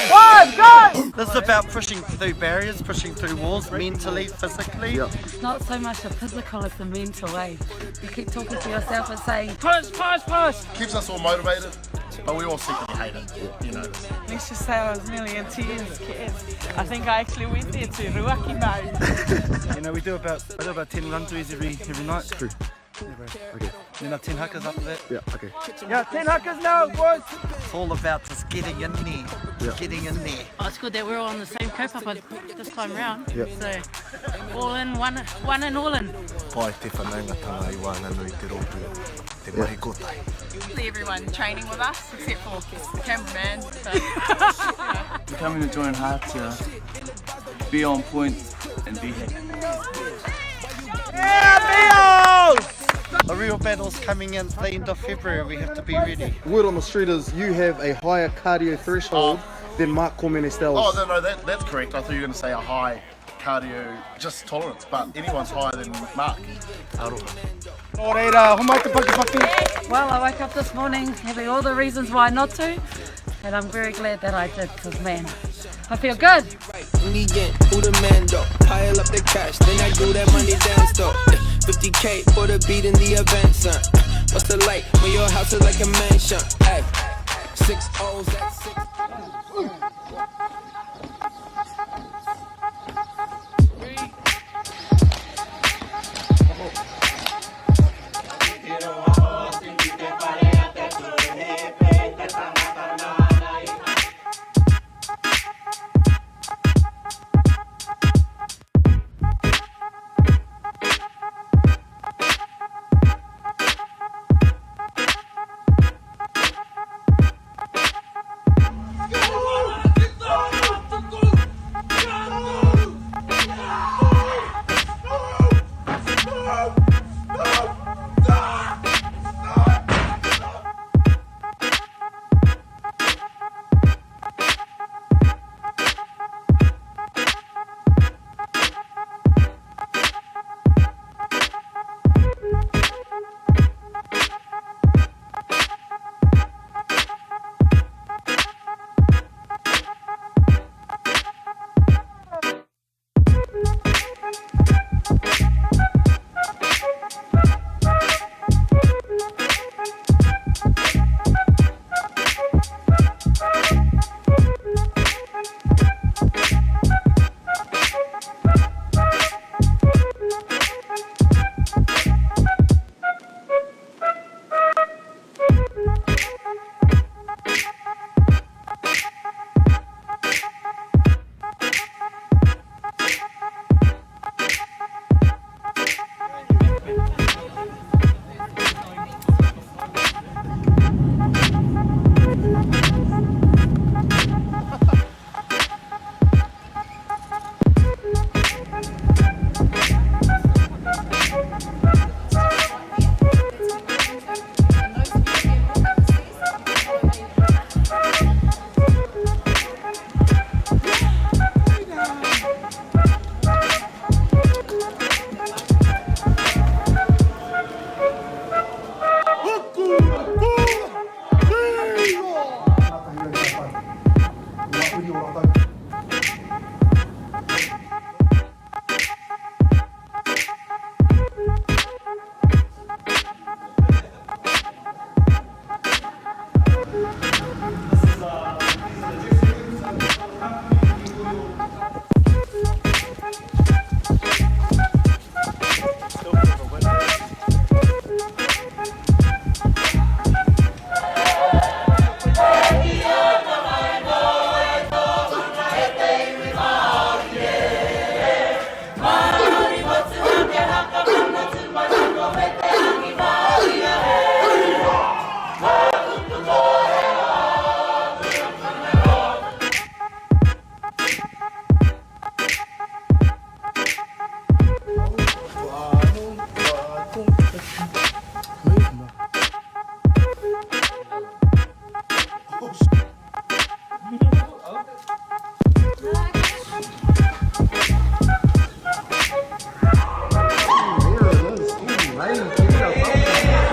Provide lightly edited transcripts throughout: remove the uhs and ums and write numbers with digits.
1, go! This is about pushing through barriers, pushing through walls, mentally, physically. Yep. It's not so much the physical, it's the mental, eh? You keep talking to yourself and saying, push, push, push. Keeps us all motivated, but we all secretly hate it, you know. Let's just say I was nearly in tears, kids. I think I actually went there to Ōrākei mode. You know, I do about 10 run-throughs every night. True. Okay. Then 10 huckers after that. Yeah, okay. Yeah, 10 huckers now, boys. It's all about just getting in there, getting in there. Oh, it's good that we're all on the same kaupapa this time round. Yep. So, all in, one and all in. Pai te whanaungatanga I wāna nui te rōpū, te mahi kotai. Everyone training with us, except for the cameraman. So, We're coming to join Hātea, be on point and be happy. A real battle's coming in the end of February, we have to be ready. Word on the street is you have a higher cardio threshold than Mark Cormenes-Stells. Oh, no, that's correct. I thought you were going to say a high cardio, just tolerance, but anyone's higher than Mark. Well, I woke up this morning having all the reasons why not to, and I'm very glad that I did, because man, I feel good. Who the man though? Pile up the cash, then I do that money dance though. 50K for the beat in the event, son. What's the like when your house is like a mansion? Ay, 6 O's at 6.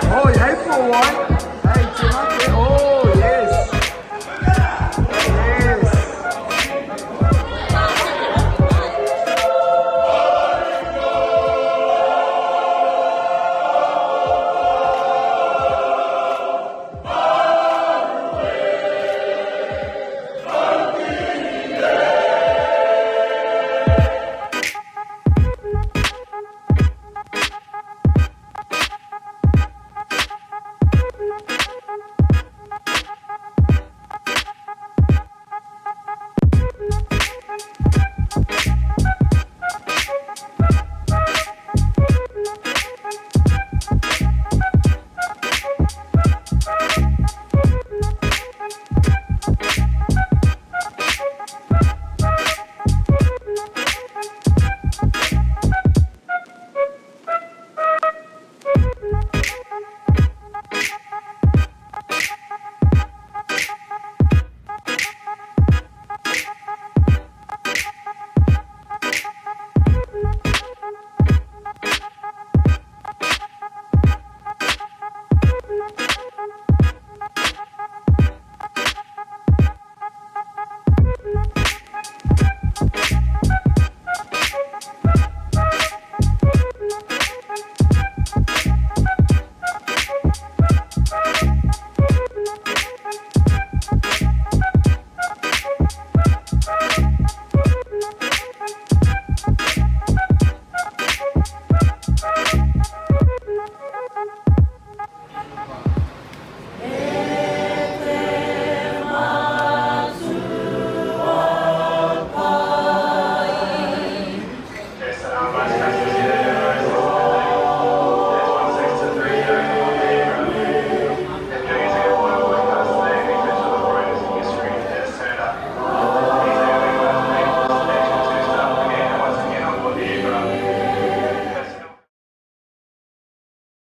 Oh, hey, for one.